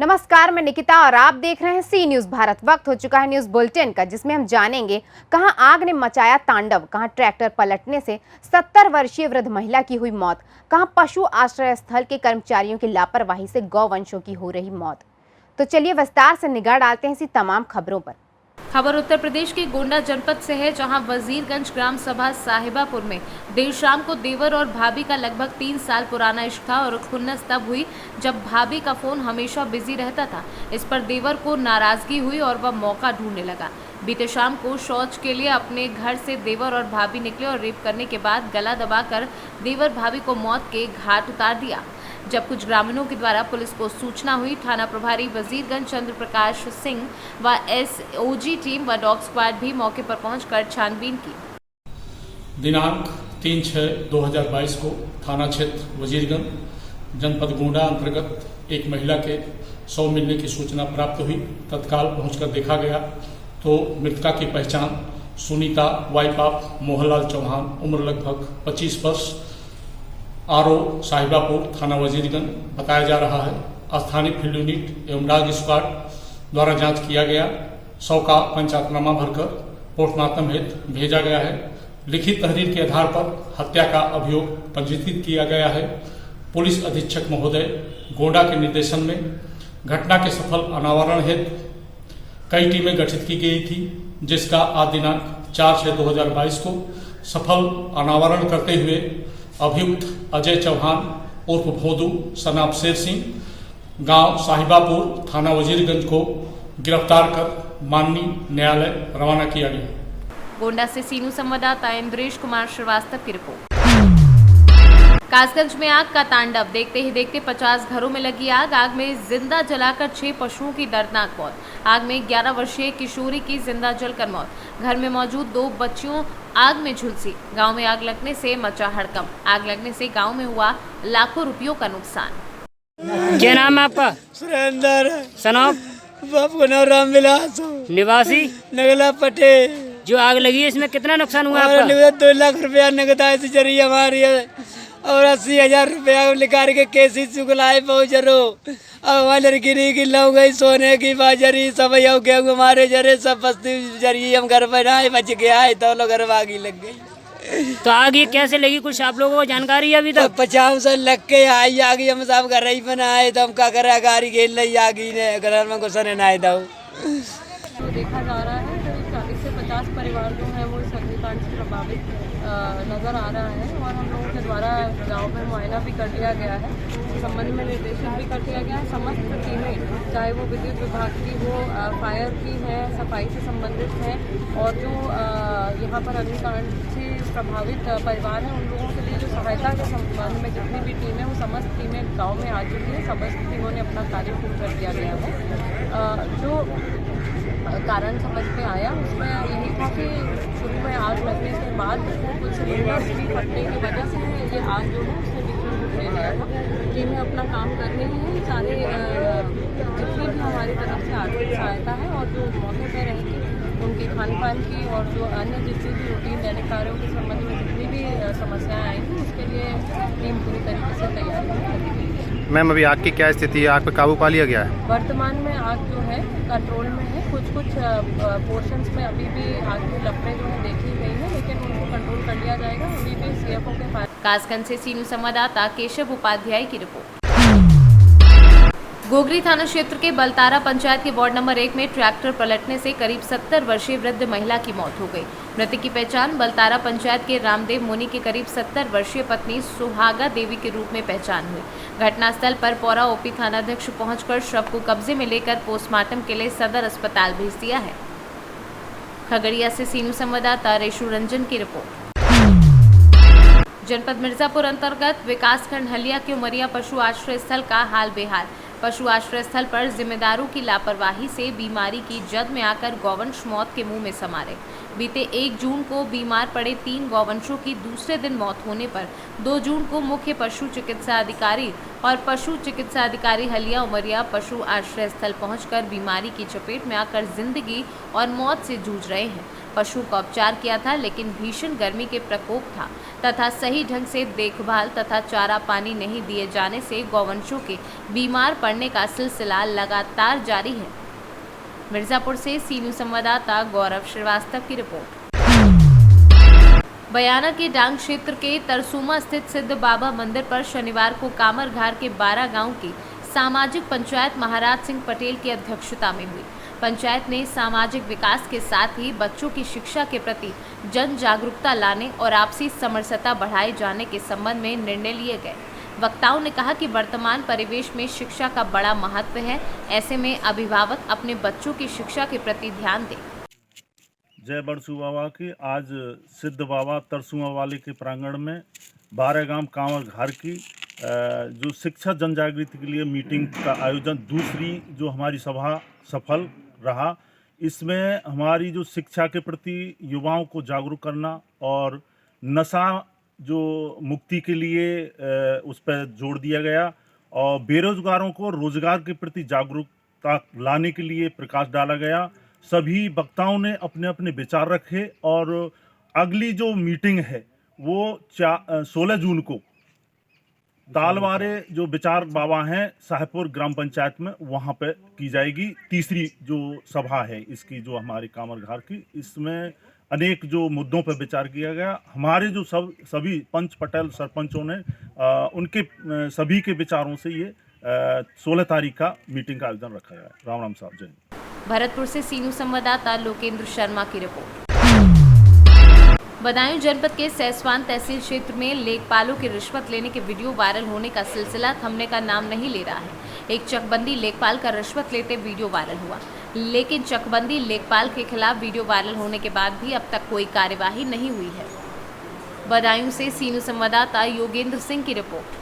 नमस्कार, मैं निकिता और आप देख रहे हैं सी न्यूज भारत। वक्त हो चुका है न्यूज बुलेटिन का, जिसमें हम जानेंगे कहां आग ने मचाया तांडव, कहां ट्रैक्टर पलटने से 70 वर्षीय वृद्ध महिला की हुई मौत, कहां पशु आश्रय स्थल के कर्मचारियों की लापरवाही से गौवंशों की हो रही मौत। तो चलिए विस्तार से निगाह डालते हैं इसी तमाम खबरों पर। खबर उत्तर प्रदेश के गोंडा जनपद से है, जहां वजीरगंज ग्राम सभा साहिबापुर में देर शाम को देवर और भाभी का लगभग 3 साल पुराना इश्क था और खुन्नस तब हुई जब भाभी का फोन हमेशा बिजी रहता था। इस पर देवर को नाराजगी हुई और वह मौका ढूंढने लगा। बीते शाम को शौच के लिए अपने घर से देवर और भाभी निकले और रेप करने के बाद गला दबाकर देवर भाभी को मौत के घाट उतार दिया। जब कुछ ग्रामीणों के द्वारा पुलिस को सूचना हुई, थाना प्रभारी वजीरगंज चंद्र प्रकाश सिंह व एसओजी टीम व डॉग स्क्वाड भी मौके पर पहुंचकर छानबीन की। दिनांक 3/6/2022 को थाना क्षेत्र वजीरगंज जनपद गोंडा अंतर्गत एक महिला के शव मिलने की सूचना प्राप्त हुई। तत्काल पहुंचकर देखा गया तो मृतका की पहचान सुनीता वाइफ ऑफ मोहनलाल चौहान, उम्र लगभग 25 वर्ष, आरओ साहिबापुर, थाना वजीरगंज बताया जा रहा है। स्थानीय फील्ड यूनिट एवं डॉग स्क्वाड द्वारा जांच किया गया। शव का पंचायतनामा भरकर पोस्टमार्टम हेतु भेजा गया है। लिखित तहरीर के आधार पर हत्या का अभियोग पंजीकृत किया गया है। पुलिस अधीक्षक महोदय गोंडा के निर्देशन में घटना के सफल अनावरण हेतु कई टीमें गठित की गई थी, जिसका आज दिनांक 4/6/2022 को सफल अनावरण करते हुए अभियुक्त अजय चौहान उर्फ भोदू सनाब शेर सिंह, गांव साहिबापुर, थाना वजीरगंज को गिरफ्तार कर माननीय न्यायालय रवाना किया गया। गोंडा से सीनू संवाददाता इंद्रेश कुमार श्रीवास्तव की रिपोर्ट। कासगंज में आग का तांडव, देखते ही देखते 50 घरों में लगी आग। आग में जिंदा जलाकर 6 पशुओं की दर्दनाक मौत। आग में 11 वर्षीय किशोरी की जिंदा जलकर मौत। घर में मौजूद 2 बच्चियों आग में झुलसी। गांव में आग लगने से मचा हड़कंप। आग लगने से गांव में हुआ लाखों रुपयों का नुकसान। क्या नाम है आपका? सुरेंद्र। सनाब? बाप का नाम रामविलास। निवासी? नगला पटेल। जो आग लगी है इसमें कितना नुकसान हुआ आपका? 2 लाख रुपया नगदाई से जरिए हमारी है और 80,000 रुपया निकाल के केसी चुगलाए पहुँच रो। अब वहाँ लड़की की लौ गई, सोने की बाजरी सब गेहूँ हमारे जरे सब बस्ती जरिए हम घर पर आए, बच गया है तो लोग घर आगी लग गई। तो आग ये कैसे लगी, कुछ आप लोगों को जानकारी है अभी तक? 50 से लग के आई आगी, हम सब घर ही बनाए तो हम क्या करे, गाड़ी खेल रही आगी ने घर में घुसने नहीं दो। तो देखा जा रहा है करीब 40 से 50 परिवार जो है वो इस अग्निकांड से प्रभावित नज़र आ रहा है और हम लोगों के द्वारा गांव में मुआयना भी कर लिया गया है। इस संबंध में निर्देशन भी कर दिया गया है। समस्त टीमें, चाहे वो विद्युत विभाग की हो, फायर की है, सफाई से संबंधित है और जो यहाँ पर अग्निकांड से प्रभावित परिवार हैं उन लोगों के लिए जो सहायता के संबंध में जितनी भी टीमें, वो समस्त टीमें गाँव में आ चुकी हैं। समस्त टीमों ने अपना कार्य पूर्ण कर दिया गया है। जो कारण समझ में आया उसमें यही था कि शुरू में आग लगने के बाद कुछ सिलेंडर्स भी फटने की वजह से ये आग जो है उससे विघटन रूप ले गया था। टीमें अपना काम कर रही हैं। सारे जितनी भी हमारी तरफ से आर्थिक सहायता है और जो मौके पर रहेगी उनकी खान पान की और जो अन्य जितनी भी रूटीन दैनिक कार्यों के संबंध में जितनी भी समस्याएँ आएंगी उसके लिए टीम पूरी तरीके से तैयारी करेगी। मैम, अभी आग की क्या स्थिति है? आग पे काबू पा लिया गया है? वर्तमान में आग जो है कंट्रोल में है। कुछ पोर्शंस में अभी भी आग की लपटें जो है देखी गई है, लेकिन उनको कंट्रोल कर लिया जाएगा। अभी भी सीएफओ के पास। कासगंज से सीनू संवाददाता केशव उपाध्याय की रिपोर्ट। गोगरी थाना क्षेत्र के बलतारा पंचायत के वार्ड नंबर 1 में ट्रैक्टर पलटने से करीब 70 वर्षीय वृद्ध महिला की मौत हो गई। मृतक की पहचान बलतारा पंचायत के रामदेव मुनि की करीब 70 वर्षीय पत्नी सुहागा देवी के रूप में पहचान हुई। घटनास्थल पर पौरा ओपी थानाध्यक्ष पहुंचकर शव को कब्जे में लेकर पोस्टमार्टम के लिए सदर अस्पताल भेज दिया है। खगड़िया से सीनू संवाददाता रेशु रंजन की रिपोर्ट। जनपद मिर्जापुर अंतर्गत विकासखंड हलिया के उमरिया पशु आश्रय स्थल का हाल बेहाल। पशु आश्रय स्थल पर जिम्मेदारों की लापरवाही से बीमारी की जद में आकर गौवंश मौत के मुंह में समा रहे। बीते 1 जून को बीमार पड़े 3 गौवंशों की दूसरे दिन मौत होने पर 2 जून को मुख्य पशु चिकित्सा अधिकारी और पशु चिकित्सा अधिकारी हलिया उमरिया पशु आश्रय स्थल पहुंचकर बीमारी की चपेट में आकर जिंदगी और मौत से जूझ रहे हैं। पशु का उपचार किया था, लेकिन भीषण गर्मी के प्रकोप था तथा सही ढंग से देखभाल तथा चारा पानी नहीं दिए जाने से गौवंशों के बीमार पड़ने का सिलसिला लगातार जारी है। मिर्जापुर से सी न्यूज़ संवाददाता गौरव श्रीवास्तव की रिपोर्ट। बयाना के डांग क्षेत्र के तरसुमा स्थित सिद्ध बाबा मंदिर पर शनिवार को कामरघार के 12 गांव की सामाजिक पंचायत महाराज सिंह पटेल की अध्यक्षता में हुई। पंचायत ने सामाजिक विकास के साथ ही बच्चों की शिक्षा के प्रति जन जागरूकता लाने और आपसी समरसता बढ़ाए जाने के संबंध में निर्णय लिए गए। वक्ताओं ने कहा कि वर्तमान परिवेश में शिक्षा का बड़ा महत्व है, ऐसे में अभिभावक अपने बच्चों की शिक्षा के प्रति ध्यान दें। जय बरसू बाबा की आज सिद्ध बाबा तरसुआ वाले के प्रांगण में 12 गांव कांवरघार की जो शिक्षा जन जागृति के लिए मीटिंग का आयोजन, दूसरी जो हमारी सभा सफल रहा। इसमें हमारी जो शिक्षा के प्रति युवाओं को जागरूक करना और नशा जो मुक्ति के लिए उस पर जोर दिया गया और बेरोजगारों को रोजगार के प्रति जागरूकता लाने के लिए प्रकाश डाला गया। सभी वक्ताओं ने अपने अपने विचार रखे और अगली जो मीटिंग है वो 16 जून को तालवारे जो विचार बाबा हैं साहेबपुर ग्राम पंचायत में वहाँ पे की जाएगी। तीसरी जो सभा है इसकी जो हमारे कामरघार की, इसमें अनेक जो मुद्दों पर विचार किया गया। हमारे जो सभी पंच पटेल सरपंचों ने उनके सभी के विचारों से ये 16 तारीख का मीटिंग का आयोजन रखा गया। राम राम साहब, जय। भरतपुर से सी न्यूज़ संवाददाता लोकेंद्र शर्मा की रिपोर्ट। बदायूं जनपद के सैसवान तहसील क्षेत्र में लेखपालों की रिश्वत लेने के वीडियो वायरल होने का सिलसिला थमने का नाम नहीं ले रहा है। एक चकबंदी लेखपाल का रिश्वत लेते वीडियो वायरल हुआ, लेकिन चकबंदी लेखपाल के खिलाफ वीडियो वायरल होने के बाद भी अब तक कोई कार्यवाही नहीं हुई है। बदायूं से सी न्यूज़ संवाददाता योगेंद्र सिंह की रिपोर्ट।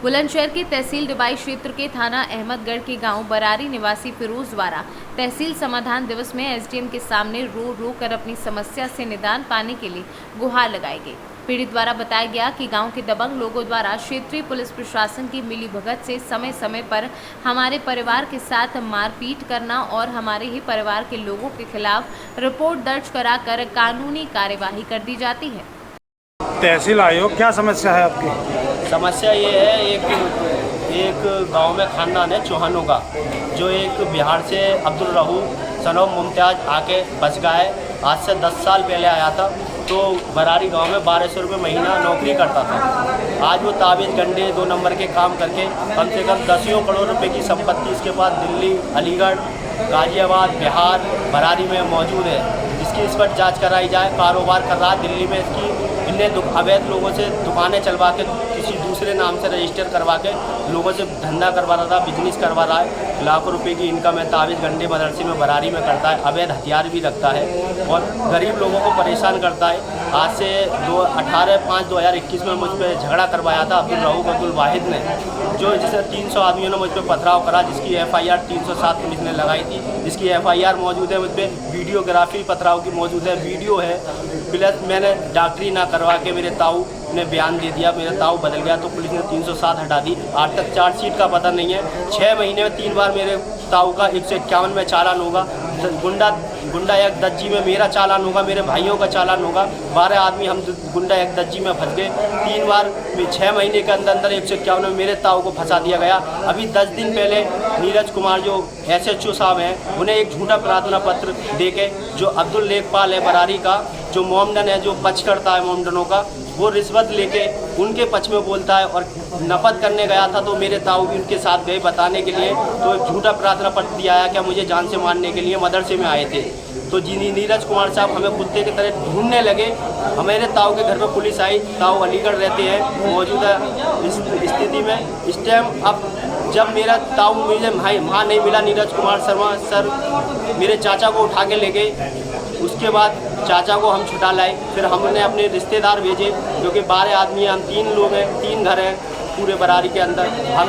बुलंदशहर के तहसील डिबाई क्षेत्र के थाना अहमदगढ़ के गांव बरारी निवासी फिरोज द्वारा तहसील समाधान दिवस में एसडीएम के सामने रो कर अपनी समस्या से निदान पाने के लिए गुहार लगाई गई। पीड़ित द्वारा बताया गया कि गांव के दबंग लोगों द्वारा क्षेत्रीय पुलिस प्रशासन की मिलीभगत से समय समय पर हमारे परिवार के साथ मारपीट करना और हमारे ही परिवार के लोगों के खिलाफ रिपोर्ट दर्ज कराकर कानूनी कार्यवाही कर दी जाती है। तहसील आयोग, क्या समस्या है आपकी? समस्या ये है, एक गांव में खानदान है चौहानों का, जो एक बिहार से अब्दुल रहू सनोब मुमताज आके बच गया है। आज से 10 साल पहले आया था, तो बरारी गांव में 1200 रुपये महीना नौकरी करता था। आज वो ताबीज़ गंडे 2 नंबर के काम करके कम से कम 10 करोड़ रुपए की संपत्ति इसके पास दिल्ली, अलीगढ़, गाजियाबाद, बिहार, बरारी में मौजूद है, जिसकी इस पर जाँच कराई जाए। कारोबार कर रहा है दिल्ली में, इसकी इनने अवैध लोगों से दुकानें चलवा के किसी दूसरे नाम से रजिस्टर करवा के लोगों से धंधा करवा रहा था, बिजनेस करवा रहा है। लाखों रुपए की इनकम है, ताबीज़ गंडे मदरसे में बरारी में करता है, अवैध हथियार भी रखता है और गरीब लोगों को परेशान करता है। आज से 18/5/2021 में मुझ पर झगड़ा करवाया था अब्दुल रहूफ अब्दुल वाहिद ने, जो जिसे 300 आदमियों ने मुझ पर पथराव करा, जिसकी FIR 307 पुलिस ने लगाई थी, जिसकी FIR मौजूद है। मुझ पर वीडियोग्राफी पथराव की मौजूद है, वीडियो है। प्लस मैंने डॉक्टरी ना करवा के मेरे ताऊ ने बयान दे दिया, मेरा ताऊ बदल गया, तो पुलिस ने 307 हटा दी। आज तक चार्जशीट का पता नहीं है। 6 महीने में 3 बार मेरे ताऊ का 151 में चालान होगा, गुंडा एक दज्जी में मेरा चालान होगा, मेरे भाइयों का चालान होगा। 12 आदमी हम गुंडा एक दज्जी में फंस गए। 3 बार 6 महीने के अंदर 151 में मेरे ताऊ को फंसा दिया गया। अभी 10 दिन पहले नीरज कुमार जो SHO साहब हैं, उन्हें एक झूठा प्रार्थना पत्र दे के, जो अब्दुल लेखपाल है बरारी का, जो मोमडन है, जो पक्ष करता है मोमडनों का, वो रिश्वत लेके उनके पक्ष में बोलता है और नफरत करने गया था, तो मेरे ताऊ भी उनके साथ गए बताने के लिए। तो एक झूठा प्रार्थना पत्र दिया है क्या मुझे जान से मारने के लिए मदरसे में आए थे। तो जी नीरज कुमार साहब हमें कुत्ते की तरह ढूंढने लगे। हमारे ताऊ के घर पर पुलिस आई, ताऊ अलीगढ़ रहते हैं। मौजूदा इस स्थिति में इस टाइम अब जब मेरा ताऊ मुझे वहाँ नहीं मिला, नीरज कुमार शर्मा सर मेरे चाचा को उठा के ले गए। उसके बाद चाचा को हम छुटा लाए, फिर हमने अपने रिश्तेदार भेजे, जो कि 12 आदमी हैं, हम 3 लोग हैं, 3 घर हैं पूरे बरारी के अंदर। हम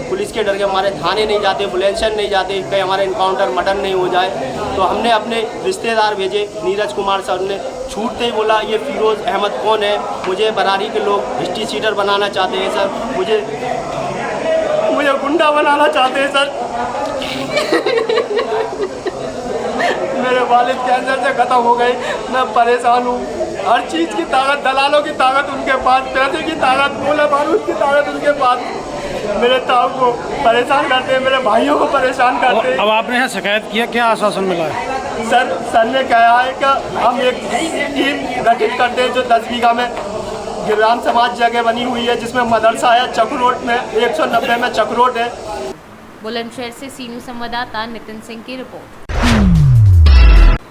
पुलिस के डर के हमारे थाने नहीं जाते, बुलेंशन नहीं जाते, कहीं हमारा इनकाउंटर मर्डर नहीं हो जाए। तो हमने अपने रिश्तेदार भेजे। नीरज कुमार सर ने छूटते ही बोला, ये फिरोज अहमद कौन है, मुझे बरारी के लोग हिस्ट्री सीटर बनाना चाहते हैं सर, मुझे गुंडा बनाना चाहते हैं सर। मेरे वालिद कैंसर से ख़त्म हो गए। मैं परेशान हूँ। हर चीज़ की ताकत, दलालों की ताकत उनके पास, पैसे की ताकत, गोला बारूद की ताकत उनके पास। मेरे ताऊ को परेशान करते हैं, मेरे भाइयों को परेशान करते हैं। अब आपने यहाँ शिकायत किया, क्या आश्वासन मिला है? सर ने कहा है कि हम एक टीम गठित करते हैं जो 10 बीघा में ग्राम समाज जगह बनी हुई है, जिसमें मदरसा है, चक रोड में 190 में चक रोड है। बुलंदशहर से सी न्यूज़ संवाददाता नितिन सिंह की रिपोर्ट।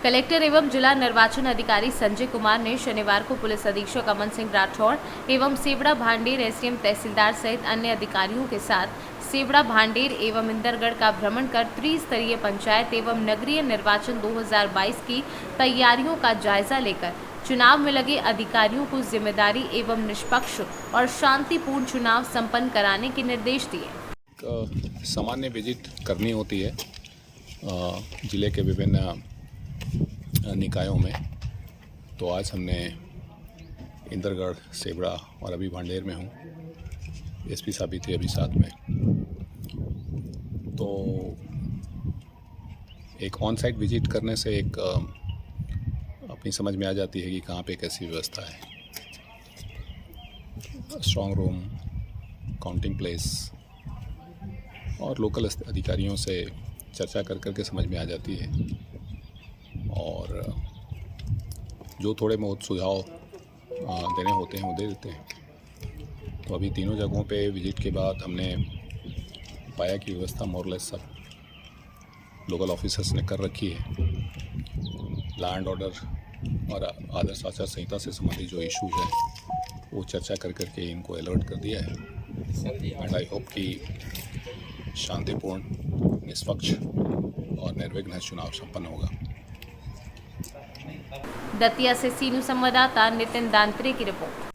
कलेक्टर एवं जिला निर्वाचन अधिकारी संजय कुमार ने शनिवार को पुलिस अधीक्षक अमन सिंह राठौड़ एवं सेवड़ा भांडेर एसडीएम तहसीलदार सहित अन्य अधिकारियों के साथ सेवड़ा भांडेर एवं इंदरगढ़ का भ्रमण कर त्रिस्तरीय पंचायत एवं नगरीय निर्वाचन 2022 की तैयारियों का जायजा लेकर चुनाव में लगे अधिकारियों को जिम्मेदारी एवं निष्पक्ष और शांतिपूर्ण चुनाव संपन्न कराने के निर्देश दिए। सामान्य विजिट करनी होती है जिले के विभिन्न निकायों में। तो आज हमने इंदरगढ़, सेवड़ा और अभी भांडेर में हूँ। एसपी साहब भी थे अभी साथ में। तो एक ऑन साइट विजिट करने से एक अपनी समझ में आ जाती है कि कहाँ पे कैसी व्यवस्था है। स्ट्रॉन्ग रूम, काउंटिंग प्लेस और लोकल अधिकारियों से चर्चा कर करके समझ में आ जाती है और जो थोड़े बहुत सुझाव देने होते हैं वो दे देते हैं। तो अभी तीनों जगहों पे विजिट के बाद हमने पाया कि व्यवस्था मोरलेस सब लोकल ऑफिसर्स ने कर रखी है। लैंड ऑर्डर और आदर्श आचार संहिता से संबंधित जो इश्यूज है वो चर्चा कर करके इनको अलर्ट कर दिया है। एंड आई होप कि शांतिपूर्ण, निष्पक्ष और निर्विघ्न चुनाव संपन्न होगा। दतिया से सी न्यूज़ संवाददाता नितिन दांत्रे की रिपोर्ट।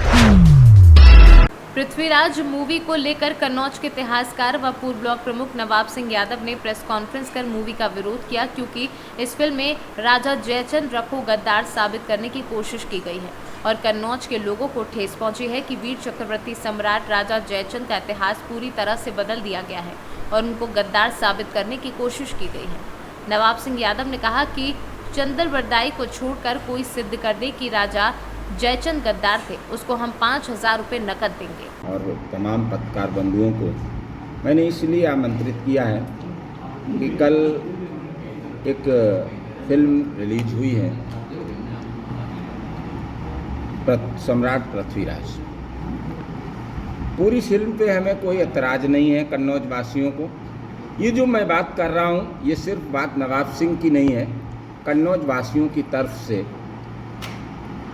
पृथ्वीराज मूवी को लेकर कन्नौज के इतिहासकार व पूर्व ब्लॉक प्रमुख नवाब सिंह यादव ने प्रेस कॉन्फ्रेंस कर मूवी का विरोध किया, क्योंकि इस फिल्म में राजा जयचंद रखो गद्दार साबित करने की कोशिश की गई है और कन्नौज के लोगों को ठेस पहुंची है कि वीर चक्रवर्ती सम्राट राजा जयचंद का इतिहास पूरी तरह से बदल दिया गया है और उनको गद्दार साबित करने की कोशिश की गई है। नवाब सिंह यादव ने कहा कि चंद्रबरदाई को छोड़कर कोई सिद्ध कर दे कि राजा जयचंद गद्दार थे, उसको हम 5,000 रुपये नकद देंगे। और तमाम पत्रकार बंधुओं को मैंने इसलिए आमंत्रित किया है कि कल एक फिल्म रिलीज हुई है सम्राट पृथ्वीराज। पूरी फिल्म पे हमें कोई एतराज़ नहीं है कन्नौज वासियों को। ये जो मैं बात कर रहा हूँ ये सिर्फ बात नवाब सिंह की नहीं है, कन्नौज वासियों की तरफ से।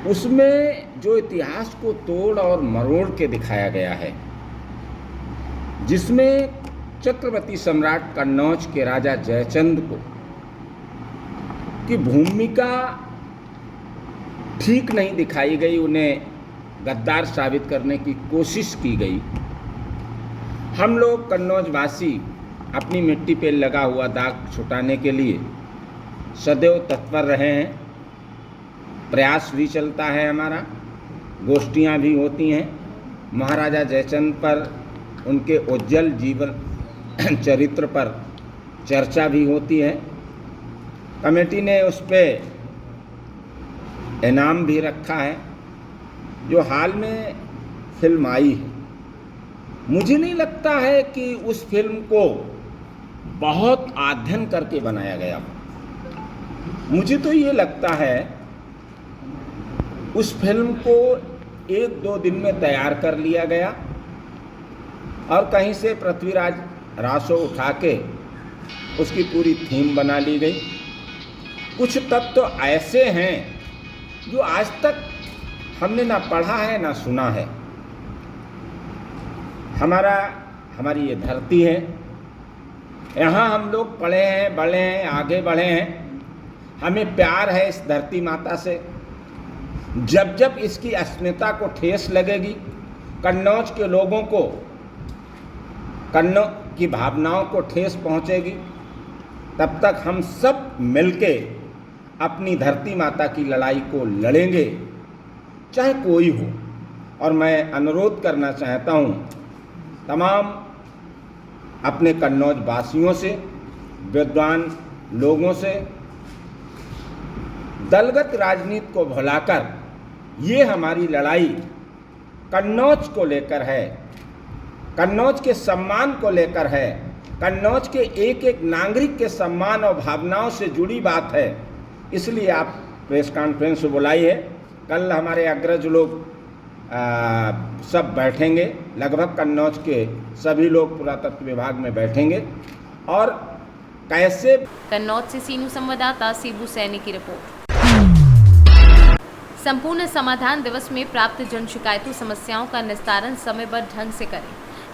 उसमें जो इतिहास को तोड़ और मरोड़ के दिखाया गया है, जिसमें चक्रवर्ती सम्राट कन्नौज के राजा जयचंद को की भूमिका ठीक नहीं दिखाई गई, उन्हें गद्दार साबित करने की कोशिश की गई। हम लोग कन्नौज वासी अपनी मिट्टी पे लगा हुआ दाग छुटाने के लिए सदैव तत्पर रहे हैं। प्रयास भी चलता है हमारा, गोष्ठियाँ भी होती हैं। महाराजा जयचंद पर, उनके उज्जवल जीवन चरित्र पर चर्चा भी होती है। कमेटी ने उस पर इनाम भी रखा है। जो हाल में फिल्म आई है, मुझे नहीं लगता है कि उस फिल्म को बहुत अध्ययन करके बनाया गया हो। मुझे तो ये लगता है उस फिल्म को 1-2 दिन में तैयार कर लिया गया और कहीं से पृथ्वीराज रासो उठा के उसकी पूरी थीम बना ली गई। कुछ तत्व तो ऐसे हैं जो आज तक हमने ना पढ़ा है ना सुना है। हमारी ये धरती है, यहाँ हम लोग पढ़े हैं, बढ़े हैं, आगे बढ़े हैं। हमें प्यार है इस धरती माता से। जब जब इसकी अस्मिता को ठेस लगेगी, कन्नौज के लोगों को, कन्नौज की भावनाओं को ठेस पहुँचेगी, तब तक हम सब मिलके अपनी धरती माता की लड़ाई को लड़ेंगे, चाहे कोई हो। और मैं अनुरोध करना चाहता हूँ तमाम अपने कन्नौज वासियों से, विद्वान लोगों से दलगत राजनीति को भुलाकर ये हमारी लड़ाई कन्नौज को लेकर है, कन्नौज के सम्मान को लेकर है, कन्नौज के एक एक नागरिक के सम्मान और भावनाओं से जुड़ी बात है। इसलिए आप प्रेस कॉन्फ्रेंस बुलाई है। कल हमारे अग्रज लोग सब बैठेंगे, लगभग कन्नौज के सभी लोग पुरातत्व विभाग में बैठेंगे और कैसे। कन्नौज से सीनू संवाददाता सीबू सैनी की रिपोर्ट। संपूर्ण समाधान दिवस में प्राप्त जन शिकायतों समस्याओं का निस्तारण समयबद्ध ढंग से करें।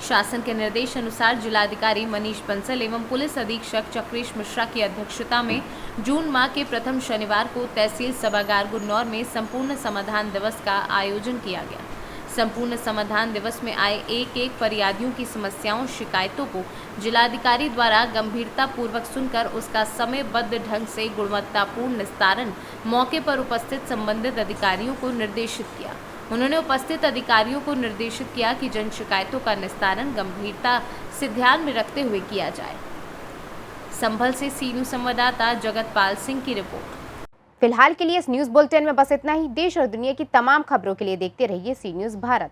शासन के निर्देश अनुसार जिलाधिकारी मनीष बंसल एवं पुलिस अधीक्षक चक्रेश मिश्रा की अध्यक्षता में जून माह के प्रथम शनिवार को तहसील सभागार गुन्नौर में संपूर्ण समाधान दिवस का आयोजन किया गया। संपूर्ण समाधान दिवस में आए एक एक फरियादियों की समस्याओं शिकायतों को जिलाधिकारी द्वारा गंभीरता पूर्वक सुनकर उसका समयबद्ध ढंग से गुणवत्तापूर्ण निस्तारण मौके पर उपस्थित संबंधित अधिकारियों को निर्देशित किया। उन्होंने उपस्थित अधिकारियों को निर्देशित किया कि जन शिकायतों का निस्तारण गंभीरता से ध्यान में रखते हुए किया जाए। संभल से सीनू संवाददाता जगतपाल सिंह की रिपोर्ट। फिलहाल के लिए इस न्यूज़ बुलेटिन में बस इतना ही। देश और दुनिया की तमाम खबरों के लिए देखते रहिए सी न्यूज़ भारत।